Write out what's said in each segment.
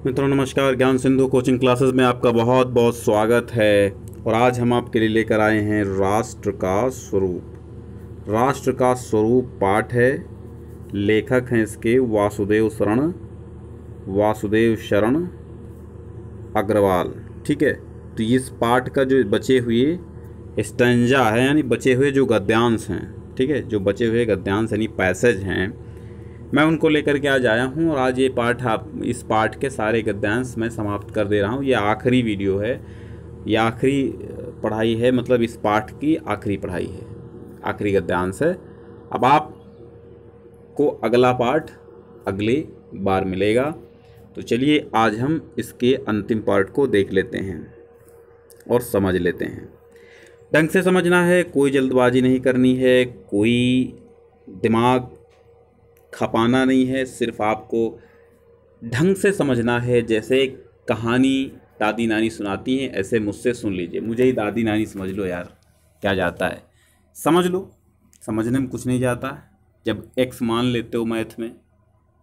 मित्रों नमस्कार। ज्ञान सिंधु कोचिंग क्लासेस में आपका बहुत बहुत स्वागत है। और आज हम आपके लिए लेकर आए हैं राष्ट्र का स्वरूप। राष्ट्र का स्वरूप पाठ है। लेखक हैं इसके वासुदेव शरण अग्रवाल। ठीक है, तो इस पाठ का जो बचे हुए स्टैंजा है यानी बचे हुए जो गद्यांश हैं, ठीक है, जो बचे हुए गद्यांश यानी पैसेज हैं, मैं उनको लेकर के आज आया हूँ। और आज ये पाठ इस पाठ के सारे गद्यांश मैं समाप्त कर दे रहा हूँ। ये आखिरी वीडियो है, ये आखिरी पढ़ाई है, मतलब इस पाठ की आखिरी पढ़ाई है, आखिरी गद्यांश है। अब आपको अगला पाठ अगली बार मिलेगा। तो चलिए आज हम इसके अंतिम पार्ट को देख लेते हैं और समझ लेते हैं। ढंग से समझना है, कोई जल्दबाजी नहीं करनी है, कोई दिमाग खपाना नहीं है, सिर्फ आपको ढंग से समझना है। जैसे कहानी दादी नानी सुनाती हैं ऐसे मुझसे सुन लीजिए। मुझे ही दादी नानी समझ लो यार, क्या जाता है, समझ लो। समझने में कुछ नहीं जाता। जब एक्स मान लेते हो मैथ में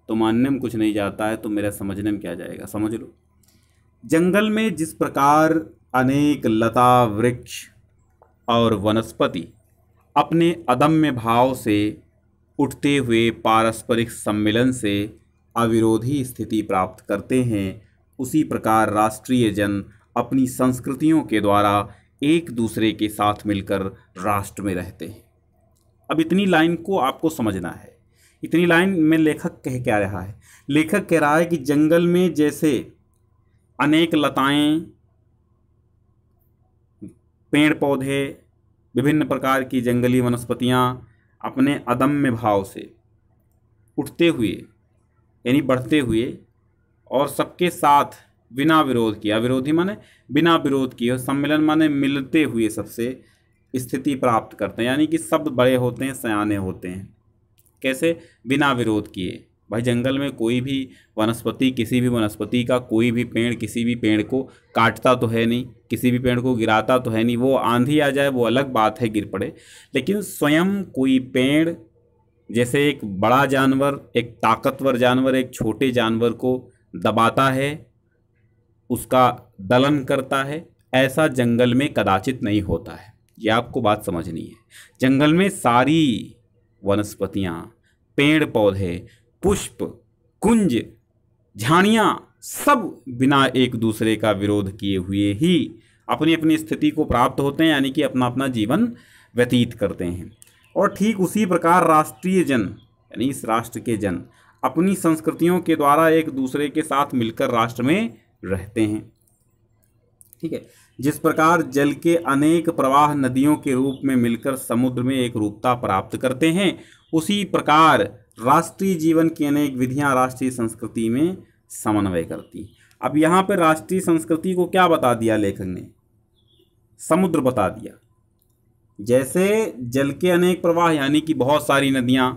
तो मानने में कुछ नहीं जाता है, तो मेरा समझने में क्या जाएगा, समझ लो। जंगल में जिस प्रकार अनेक लता वृक्ष और वनस्पति अपने अदम्य भाव से उठते हुए पारस्परिक सम्मिलन से अविरोधी स्थिति प्राप्त करते हैं, उसी प्रकार राष्ट्रीय जन अपनी संस्कृतियों के द्वारा एक दूसरे के साथ मिलकर राष्ट्र में रहते हैं। अब इतनी लाइन को आपको समझना है। इतनी लाइन में लेखक कह क्या रहा है? लेखक कह रहा है कि जंगल में जैसे अनेक लताएं, पेड़ पौधे, विभिन्न प्रकार की जंगली वनस्पतियां अपने अदम्य भाव से उठते हुए यानी बढ़ते हुए और सबके साथ बिना विरोध किए, अविरोधी माने बिना विरोध किए, सम्मेलन माने मिलते हुए सबसे स्थिति प्राप्त करते हैं, यानी कि सब बड़े होते हैं, सयाने होते हैं। कैसे? बिना विरोध किए। भाई जंगल में कोई भी वनस्पति, किसी भी वनस्पति का कोई भी पेड़ किसी भी पेड़ को काटता तो है नहीं, किसी भी पेड़ को गिराता तो है नहीं। वो आंधी आ जाए वो अलग बात है, गिर पड़े, लेकिन स्वयं कोई पेड़ जैसे एक बड़ा जानवर, एक ताकतवर जानवर एक छोटे जानवर को दबाता है, उसका दलन करता है, ऐसा जंगल में कदाचित नहीं होता है। ये आपको बात समझनी है। जंगल में सारी वनस्पतियाँ, पेड़ पौधे, पुष्प, कुंज, झाड़ियाँ सब बिना एक दूसरे का विरोध किए हुए ही अपनी अपनी स्थिति को प्राप्त होते हैं, यानी कि अपना अपना जीवन व्यतीत करते हैं। और ठीक उसी प्रकार राष्ट्रीय जन यानी इस राष्ट्र के जन अपनी संस्कृतियों के द्वारा एक दूसरे के साथ मिलकर राष्ट्र में रहते हैं। ठीक है, जिस प्रकार जल के अनेक प्रवाह नदियों के रूप में मिलकर समुद्र में एक रूपता प्राप्त करते हैं, उसी प्रकार राष्ट्रीय जीवन की अनेक विधियां राष्ट्रीय संस्कृति में समन्वय करती। अब यहाँ पर राष्ट्रीय संस्कृति को क्या बता दिया लेखक ने? समुद्र बता दिया। जैसे जल के अनेक प्रवाह यानी कि बहुत सारी नदियाँ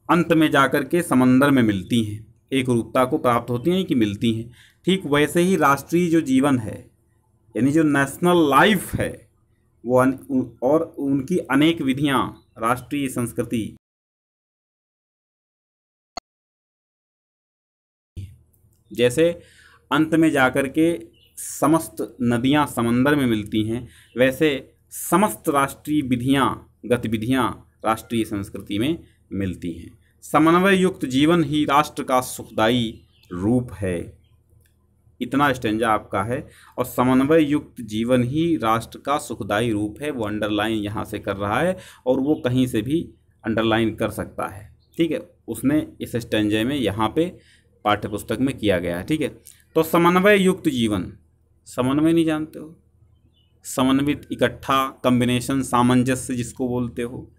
अंत में जाकर के समंदर में मिलती हैं, एक रूपता को प्राप्त होती हैं कि मिलती हैं, ठीक वैसे ही राष्ट्रीय जो जीवन है यानी जो नेशनल लाइफ है वो और उनकी अनेक विधियाँ राष्ट्रीय संस्कृति जैसे अंत में जाकर के समस्त नदियां समंदर में मिलती हैं, वैसे समस्त राष्ट्रीय विधियां, गतिविधियां राष्ट्रीय संस्कृति में मिलती हैं। समन्वय युक्त जीवन ही राष्ट्र का सुखदायी रूप है। इतना स्टेंजा आपका है। और समन्वय युक्त जीवन ही राष्ट्र का सुखदायी रूप है, वो अंडरलाइन यहाँ से कर रहा है और वो कहीं से भी अंडरलाइन कर सकता है। ठीक है, उसने इस स्टेंजे में यहाँ पे पाठ्य पुस्तक में किया गया है। ठीक है, तो समन्वय युक्त जीवन, समन्वय नहीं जानते हो? समन्वित, इकट्ठा, कॉम्बिनेशन, सामंजस्य जिसको बोलते हो,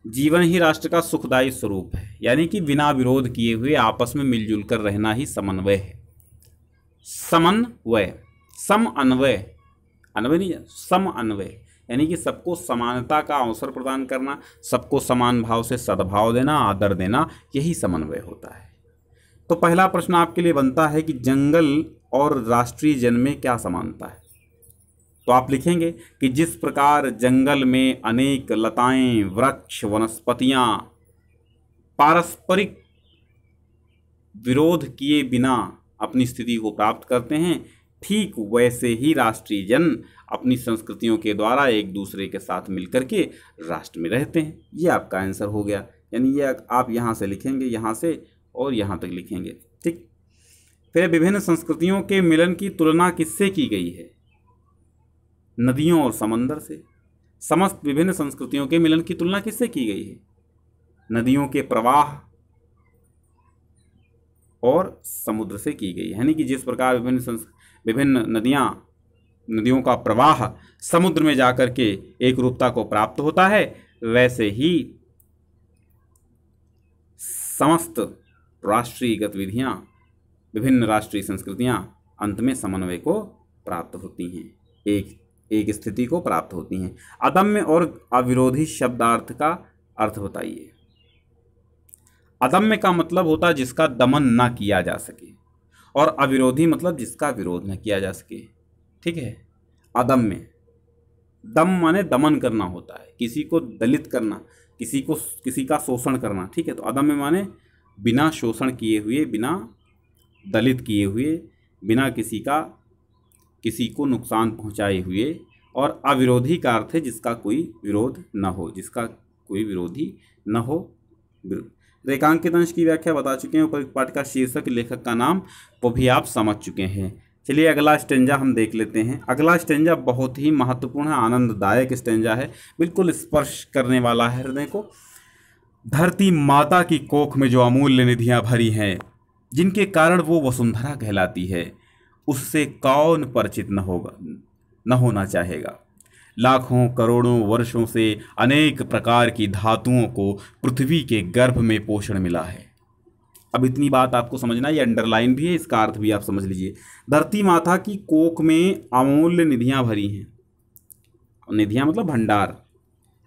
जीवन ही राष्ट्र का सुखदायी स्वरूप है, यानी कि बिना विरोध किए हुए आपस में मिलजुल कर रहना ही समन्वय है। समन्वय, सम अन्वय, अन्वय नहीं, सम अन्वय यानी कि सबको समानता का अवसर प्रदान करना, सबको समान भाव से सद्भाव देना, आदर देना, यही समन्वय होता है। तो पहला प्रश्न आपके लिए बनता है कि जंगल और राष्ट्रीय जन में क्या समानता है? तो आप लिखेंगे कि जिस प्रकार जंगल में अनेक लताएं, वृक्ष, वनस्पतियां पारस्परिक विरोध किए बिना अपनी स्थिति को प्राप्त करते हैं, ठीक वैसे ही राष्ट्रीय जन अपनी संस्कृतियों के द्वारा एक दूसरे के साथ मिलकर के राष्ट्र में रहते हैं। ये आपका आंसर हो गया। यानी ये आप यहाँ से लिखेंगे, यहाँ से और यहाँ तक लिखेंगे, ठीक। फिर विभिन्न संस्कृतियों के मिलन की तुलना किससे की गई है? नदियों और समंदर से। समस्त विभिन्न संस्कृतियों के मिलन की तुलना किससे की गई है? नदियों के प्रवाह और समुद्र से की गई है। यानी कि जिस प्रकार विभिन्न नदियों का प्रवाह समुद्र में जाकर के एक रूपता को प्राप्त होता है, वैसे ही समस्त राष्ट्रीय गतिविधियां, विभिन्न राष्ट्रीय संस्कृतियां अंत में समन्वय को प्राप्त होती हैं, एक स्थिति को प्राप्त होती हैं। अदम्य और अविरोधी शब्दार्थ का अर्थ बताइए। अदम्य का मतलब होता है जिसका दमन ना किया जा सके, और अविरोधी मतलब जिसका विरोध न किया जा सके, ठीक है। अदम्य, दम माने दमन करना होता है, किसी को दलित करना, किसी का शोषण करना, ठीक है। तो अदम्य माने बिना शोषण किए हुए, बिना दलित किए हुए, बिना किसी को नुकसान पहुंचाए हुए, और अविरोधी का अर्थ है जिसका कोई विरोध न हो, जिसका कोई विरोधी न हो। रेखांकित अंश की व्याख्या बता चुके हैं, ऊपर पाठ का शीर्षक, लेखक का नाम वो भी आप समझ चुके हैं। चलिए अगला स्टेंजा हम देख लेते हैं। अगला स्टेंजा बहुत ही महत्वपूर्ण है, आनंददायक स्टेंजा है, बिल्कुल स्पर्श करने वाला है हृदय को। धरती माता की कोख में जो अमूल्य निधियां भरी हैं, जिनके कारण वो वसुंधरा कहलाती है, उससे कौन परिचित न होना चाहेगा। लाखों करोड़ों वर्षों से अनेक प्रकार की धातुओं को पृथ्वी के गर्भ में पोषण मिला है। अब इतनी बात आपको समझना, ये अंडरलाइन भी है, इसका अर्थ भी आप समझ लीजिए। धरती माता की कोख में अमूल्य निधियां भरी हैं। निधियां मतलब भंडार,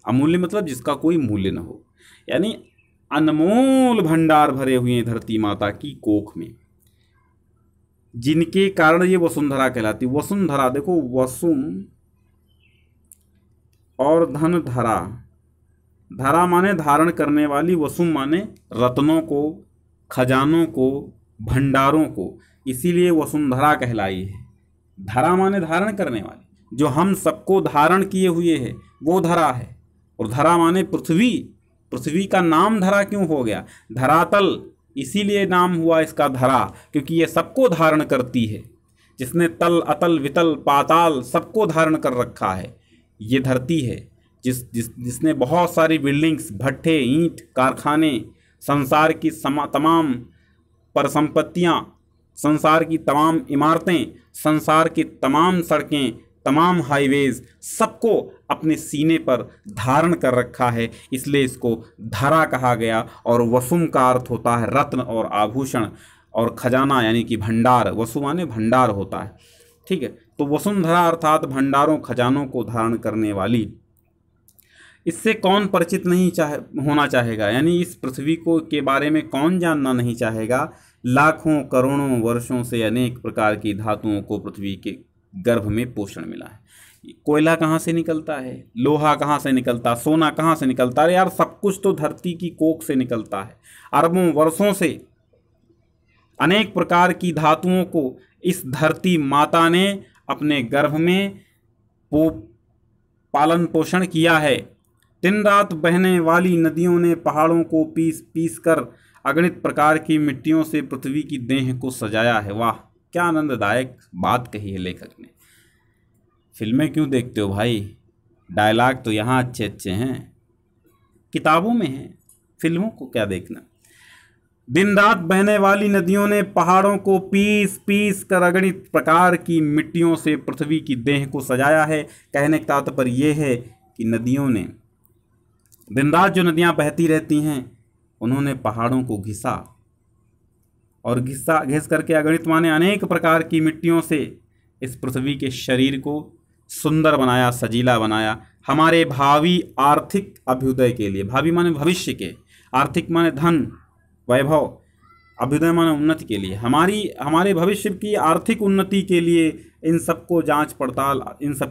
अमूल्य मतलब जिसका कोई मूल्य न हो, यानी अनमोल भंडार भरे हुए हैं धरती माता की कोख में, जिनके कारण ये वसुंधरा कहलाती। वसुंधरा देखो, वसुम और धन धरा, धरा माने धारण करने वाली, वसुम माने रत्नों को, खजानों को, भंडारों को, इसीलिए वसुंधरा कहलाई है। धरा माने धारण करने वाली, जो हम सबको धारण किए हुए है वो धरा है। और धरा माने पृथ्वी, पृथ्वी का नाम धरा क्यों हो गया? धरातल, इसीलिए नाम हुआ इसका धरा, क्योंकि ये सबको धारण करती है। जिसने तल, अतल, वितल, पाताल सबको धारण कर रखा है, ये धरती है। जिसने बहुत सारी बिल्डिंग्स, भट्ठे, ईंट, कारखाने, संसार की तमाम परिसंपत्तियाँ, संसार की तमाम इमारतें, संसार की तमाम सड़कें, तमाम हाईवेज, सबको अपने सीने पर धारण कर रखा है, इसलिए इसको धरा कहा गया। और वसुम का अर्थ होता है रत्न और आभूषण, और खजाना यानी कि भंडार। वसु माने भंडार होता है, ठीक है। तो वसुंधरा अर्थात भंडारों, खजानों को धारण करने वाली, इससे कौन परिचित नहीं होना चाहेगा, यानी इस पृथ्वी को के बारे में कौन जानना नहीं चाहेगा। लाखों करोड़ों वर्षों से अनेक प्रकार की धातुओं को पृथ्वी के गर्भ में पोषण मिला है। कोयला कहाँ से निकलता है, लोहा कहाँ से निकलता, सोना कहाँ से निकलता है, यार सब कुछ तो धरती की कोख से निकलता है। अरबों वर्षों से अनेक प्रकार की धातुओं को इस धरती माता ने अपने गर्भ में पालन पोषण किया है। दिन रात बहने वाली नदियों ने पहाड़ों को पीस पीस कर अगणित प्रकार की मिट्टियों से पृथ्वी की देह को सजाया है। वाह, क्या आनंददायक बात कही है लेखक ने। फिल्में क्यों देखते हो भाई, डायलॉग तो यहाँ अच्छे अच्छे हैं, किताबों में हैं, फिल्मों को क्या देखना। दिन रात बहने वाली नदियों ने पहाड़ों को पीस पीस कर अगणित प्रकार की मिट्टियों से पृथ्वी की देह को सजाया है। कहने का तात्पर्य यह है कि नदियों ने, दिन रात जो नदियाँ बहती रहती हैं, उन्होंने पहाड़ों को घिसा, और घिस करके अगणित माने अनेक प्रकार की मिट्टियों से इस पृथ्वी के शरीर को सुंदर बनाया, सजीला बनाया। हमारे भावी आर्थिक अभ्युदय के लिए, भावी माने भविष्य के, आर्थिक माने धन, वैभव, अभ्युदय माने उन्नति के लिए, हमारे भविष्य की आर्थिक उन्नति के लिए इन सब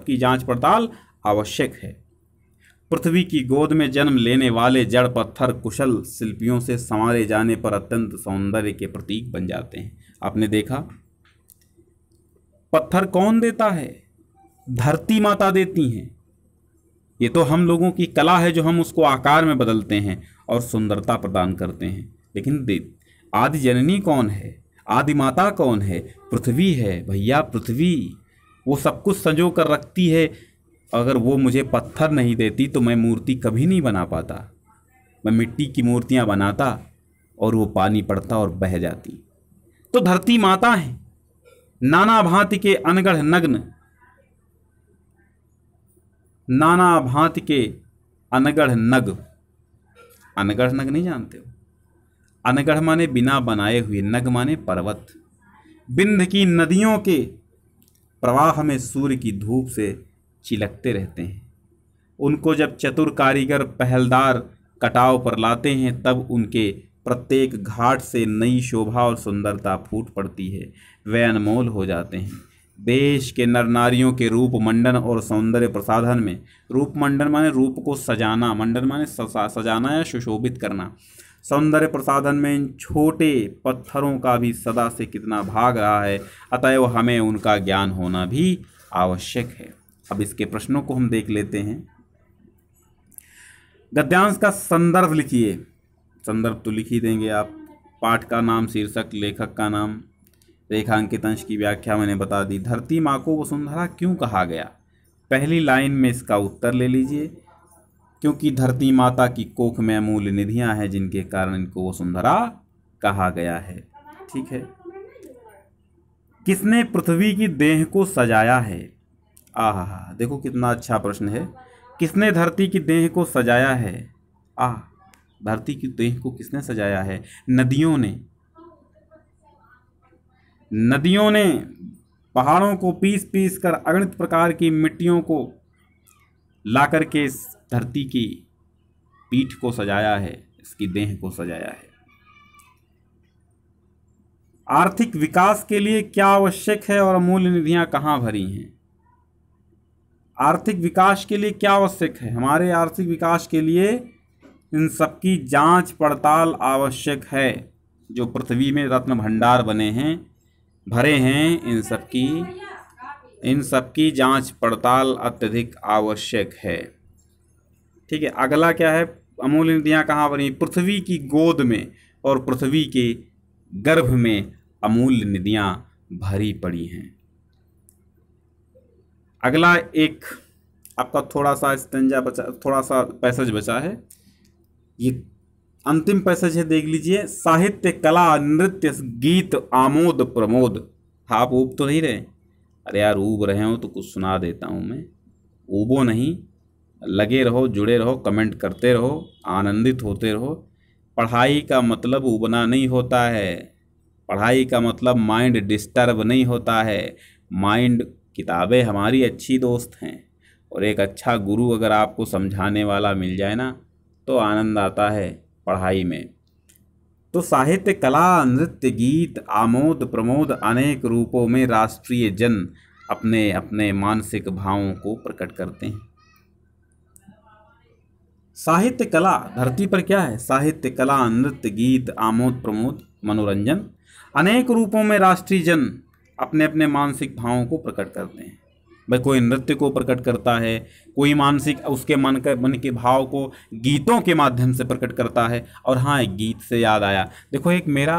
की जांच पड़ताल आवश्यक है। पृथ्वी की गोद में जन्म लेने वाले जड़ पत्थर कुशल शिल्पियों से संवारे जाने पर अत्यंत सौंदर्य के प्रतीक बन जाते हैं। आपने देखा, पत्थर कौन देता है? धरती माता देती हैं। ये तो हम लोगों की कला है जो हम उसको आकार में बदलते हैं और सुंदरता प्रदान करते हैं। लेकिन आदि जननी कौन है? आदि माता कौन है? पृथ्वी है भैया, पृथ्वी। वो सब कुछ संजो कर रखती है। अगर वो मुझे पत्थर नहीं देती तो मैं मूर्ति कभी नहीं बना पाता। मैं मिट्टी की मूर्तियां बनाता और वो पानी पड़ता और बह जाती। तो धरती माता है। नाना भांति के अनगढ़ नग्न, नाना भांति के अनगढ़ नग, अनगढ़ नग नहीं जानते हो? अनगढ़ माने बिना बनाए हुए, नग माने पर्वत। बिंद की नदियों के प्रवाह में सूर्य की धूप से चिलकते रहते हैं। उनको जब चतुर कारीगर पहलदार कटाव पर लाते हैं तब उनके प्रत्येक घाट से नई शोभा और सुंदरता फूट पड़ती है। वे अनमोल हो जाते हैं। देश के नर नारियों के रूप मंडन और सौंदर्य प्रसाधन में, रूप मंडन माने रूप को सजाना, मंडन माने सजाना या सुशोभित करना, सौंदर्य प्रसाधन में इन छोटे पत्थरों का भी सदा से कितना भाग रहा है। अतएव हमें उनका ज्ञान होना भी आवश्यक है। अब इसके प्रश्नों को हम देख लेते हैं। गद्यांश का संदर्भ लिखिए। संदर्भ तो लिख ही देंगे आप। पाठ का नाम, शीर्षक, लेखक का नाम, रेखांकित अंश की व्याख्या मैंने बता दी। धरती माँ को वसुंधरा क्यों कहा गया? पहली लाइन में इसका उत्तर ले लीजिए। क्योंकि धरती माता की कोख में अमूल्य निधियां हैं जिनके कारण इनको वसुंधरा कहा गया है। ठीक है। किसने पृथ्वी की देह को सजाया है? आहा, देखो कितना अच्छा प्रश्न है। किसने धरती की देह को सजाया है? धरती की देह को किसने सजाया है? नदियों ने। नदियों ने पहाड़ों को पीस पीस कर अगणित प्रकार की मिट्टियों को ला करके इस धरती की पीठ को सजाया है, इसकी देह को सजाया है। आर्थिक विकास के लिए क्या आवश्यक है और अमूल्य निधियां कहाँ भरी हैं? आर्थिक विकास के लिए क्या आवश्यक है? हमारे आर्थिक विकास के लिए इन सबकी जांच पड़ताल आवश्यक है। जो पृथ्वी में रत्न भंडार बने हैं, भरे हैं, इन सबकी जांच पड़ताल अत्यधिक आवश्यक है। ठीक है। अगला क्या है? अमूल्य निधियां कहाँ भरी? पृथ्वी की गोद में और पृथ्वी के गर्भ में अमूल्य निधियां भरी पड़ी हैं। अगला एक आपका थोड़ा सा स्टेंजा बचा, थोड़ा सा पैसेज बचा है। ये अंतिम पैसेज है, देख लीजिए। साहित्य, कला, नृत्य, गीत, आमोद प्रमोद। आप ऊब तो नहीं रहे? अरे यार, ऊब रहे हो तो कुछ सुना देता हूँ मैं। ऊबो नहीं, लगे रहो, जुड़े रहो, कमेंट करते रहो, आनंदित होते रहो। पढ़ाई का मतलब ऊबना नहीं होता है। पढ़ाई का मतलब माइंड डिस्टर्ब नहीं होता है। माइंड, किताबें हमारी अच्छी दोस्त हैं और एक अच्छा गुरु अगर आपको समझाने वाला मिल जाए ना तो आनंद आता है पढ़ाई में। तो साहित्य, कला, नृत्य, गीत, आमोद प्रमोद अनेक रूपों में राष्ट्रीय जन अपने अपने मानसिक भावों को प्रकट करते हैं। साहित्य, कला, धरती पर क्या है? साहित्य, कला, नृत्य, गीत, आमोद प्रमोद, मनोरंजन, अनेक रूपों में राष्ट्रीय जन अपने अपने मानसिक भावों को प्रकट करते हैं। भाई, कोई नृत्य को प्रकट करता है, कोई मानसिक उसके मन के भाव को गीतों के माध्यम से प्रकट करता है। और हाँ, एक गीत से याद आया, देखो एक मेरा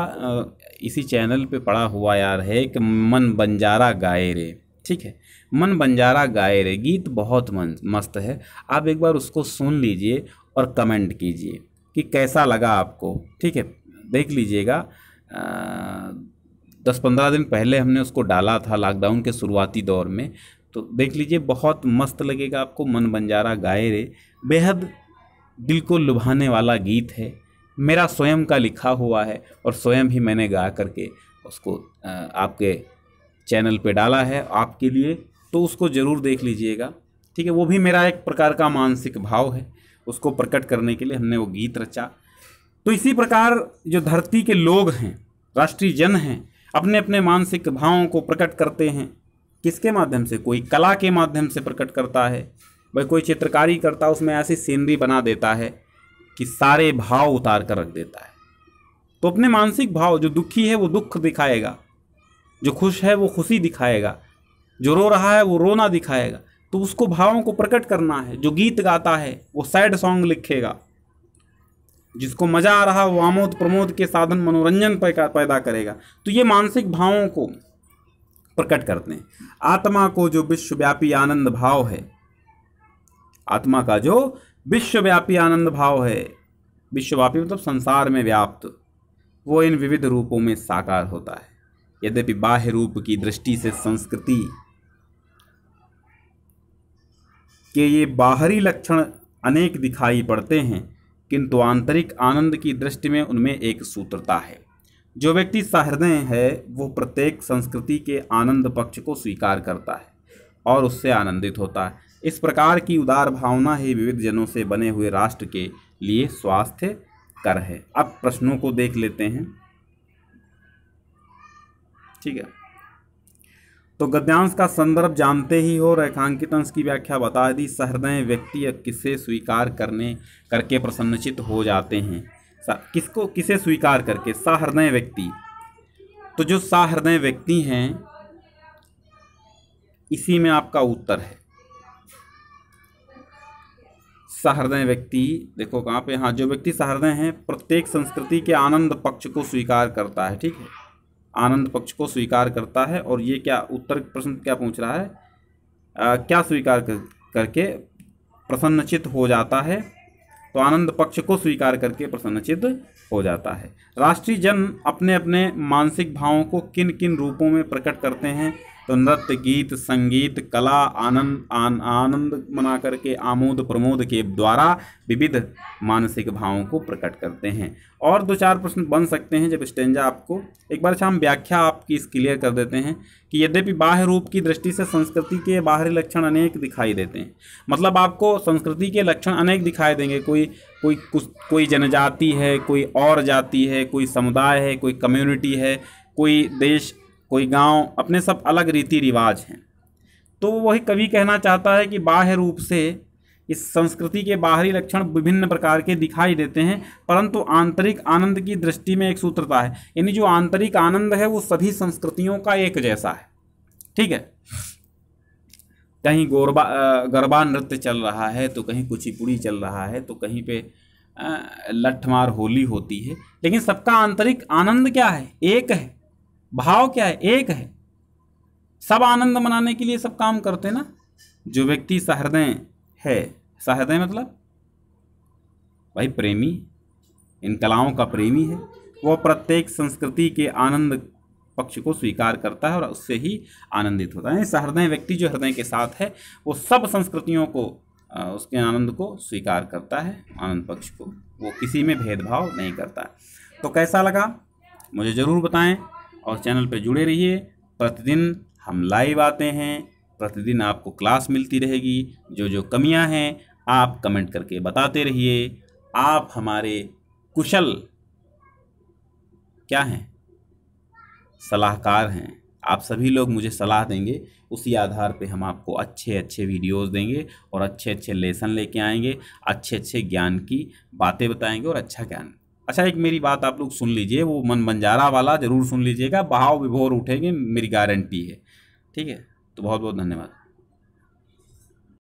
इसी चैनल पे पड़ा हुआ यार है कि मन बंजारा गाए रे। ठीक है, मन बंजारा गाए रे गीत बहुत मस्त है। आप एक बार उसको सुन लीजिए और कमेंट कीजिए कि कैसा लगा आपको। ठीक है, देख लीजिएगा। 10-15 दिन पहले हमने उसको डाला था लॉकडाउन के शुरुआती दौर में, तो देख लीजिए, बहुत मस्त लगेगा आपको। मन बंजारा गाए रे बेहद दिल को लुभाने वाला गीत है। मेरा स्वयं का लिखा हुआ है और स्वयं ही मैंने गा करके उसको आपके चैनल पे डाला है आपके लिए, तो उसको ज़रूर देख लीजिएगा। ठीक है, वो भी मेरा एक प्रकार का मानसिक भाव है, उसको प्रकट करने के लिए हमने वो गीत रचा। तो इसी प्रकार जो धरती के लोग हैं, राष्ट्रीय जन हैं, अपने अपने मानसिक भावों को प्रकट करते हैं। किसके माध्यम से? कोई कला के माध्यम से प्रकट करता है, भाई कोई चित्रकारी करता उसमें ऐसी सीनरी बना देता है कि सारे भाव उतार कर रख देता है। तो अपने मानसिक भाव, जो दुखी है वो दुख दिखाएगा, जो खुश है वो खुशी दिखाएगा, जो रो रहा है वो रोना दिखाएगा। तो उसको भावों को प्रकट करना है। जो गीत गाता है वो सैड सॉन्ग लिखेगा, जिसको मजा आ रहा है वो आमोद प्रमोद के साधन मनोरंजन पैदा करेगा। तो ये मानसिक भावों को प्रकट करते हैं। आत्मा को जो विश्वव्यापी आनंद भाव है, आत्मा का जो विश्वव्यापी आनंद भाव है, विश्वव्यापी मतलब संसार में व्याप्त, वो इन विविध रूपों में साकार होता है। यद्यपि बाह्य रूप की दृष्टि से संस्कृति के ये बाहरी लक्षण अनेक दिखाई पड़ते हैं, किंतु आंतरिक आनंद की दृष्टि में उनमें एक सूत्रता है। जो व्यक्ति सहृदय है वो प्रत्येक संस्कृति के आनंद पक्ष को स्वीकार करता है और उससे आनंदित होता है। इस प्रकार की उदार भावना ही विविध जनों से बने हुए राष्ट्र के लिए स्वास्थ्य कर है। अब प्रश्नों को देख लेते हैं, ठीक है। तो गद्यांश का संदर्भ जानते ही हो, रेखांकित अंश की व्याख्या बता दी। सहृदय व्यक्ति किसे स्वीकार करके प्रसन्नचित हो जाते हैं। किसको, किसे स्वीकार करके? सहृदय व्यक्ति। तो जो सहृदय व्यक्ति हैं, इसी में आपका उत्तर है। सहृदय व्यक्ति, देखो कहाँ पे, हाँ, जो व्यक्ति सहृदय हैं प्रत्येक संस्कृति के आनंद पक्ष को स्वीकार करता है, ठीक है, आनंद पक्ष को स्वीकार करता है। और ये क्या उत्तर प्रश्न क्या पूछ रहा है, क्या स्वीकार करके प्रसन्नचित हो जाता है? तो आनंद पक्ष को स्वीकार करके प्रसन्नचित हो जाता है। राष्ट्रीय जन अपने अपने मानसिक भावों को किन किन रूपों में प्रकट करते हैं? तो नृत्य, गीत, संगीत, कला, आनंद मना करके आमोद प्रमोद के द्वारा विविध मानसिक भावों को प्रकट करते हैं। और 2-4 प्रश्न बन सकते हैं जब स्टेंजा आपको एक बार हम व्याख्या आपकी इस क्लियर कर देते हैं कि यद्यपि बाह्य रूप की दृष्टि से संस्कृति के बाहरी लक्षण अनेक दिखाई देते हैं। मतलब आपको संस्कृति के लक्षण अनेक दिखाई देंगे। कोई जनजाति है, कोई और जाति है, कोई समुदाय है, कोई कम्युनिटी है, कोई देश, कोई गांव, अपने सब अलग रीति रिवाज हैं। तो वही कवि कहना चाहता है कि बाह्य रूप से इस संस्कृति के बाहरी लक्षण विभिन्न प्रकार के दिखाई देते हैं, परंतु आंतरिक आनंद की दृष्टि में एक सूत्रता है। यानी जो आंतरिक आनंद है वो सभी संस्कृतियों का एक जैसा है, ठीक है। कहीं गरबा नृत्य चल रहा है, तो कहीं कुचिपुड़ी चल रहा है, तो कहीं पे लठमार होली होती है, लेकिन सबका आंतरिक आनंद क्या है? एक है। भाव क्या है? एक है। सब आनंद मनाने के लिए सब काम करते ना। जो व्यक्ति सहृदय है, सहृदय मतलब भाई प्रेमी, इन कलाओं का प्रेमी है, वह प्रत्येक संस्कृति के आनंद पक्ष को स्वीकार करता है और उससे ही आनंदित होता है। सहृदय व्यक्ति जो हृदय के साथ है वो सब संस्कृतियों को, उसके आनंद को स्वीकार करता है, आनंद पक्ष को, वो किसी में भेदभाव नहीं करता। तो कैसा लगा मुझे ज़रूर बताएं और चैनल पे जुड़े रहिए। प्रतिदिन हम लाइव आते हैं, प्रतिदिन आपको क्लास मिलती रहेगी। जो जो कमियां हैं आप कमेंट करके बताते रहिए। आप हमारे कुशल क्या हैं? सलाहकार हैं। आप सभी लोग मुझे सलाह देंगे, उसी आधार पे हम आपको अच्छे अच्छे वीडियोस देंगे और अच्छे अच्छे लेसन लेके आएंगे, अच्छे अच्छे ज्ञान की बातें बताएंगे और अच्छा ज्ञान। अच्छा, एक मेरी बात आप लोग सुन लीजिए, वो मन बंजारा वाला ज़रूर सुन लीजिएगा, बहाव विभोर उठेंगे, मेरी गारंटी है, ठीक है। तो बहुत बहुत धन्यवाद।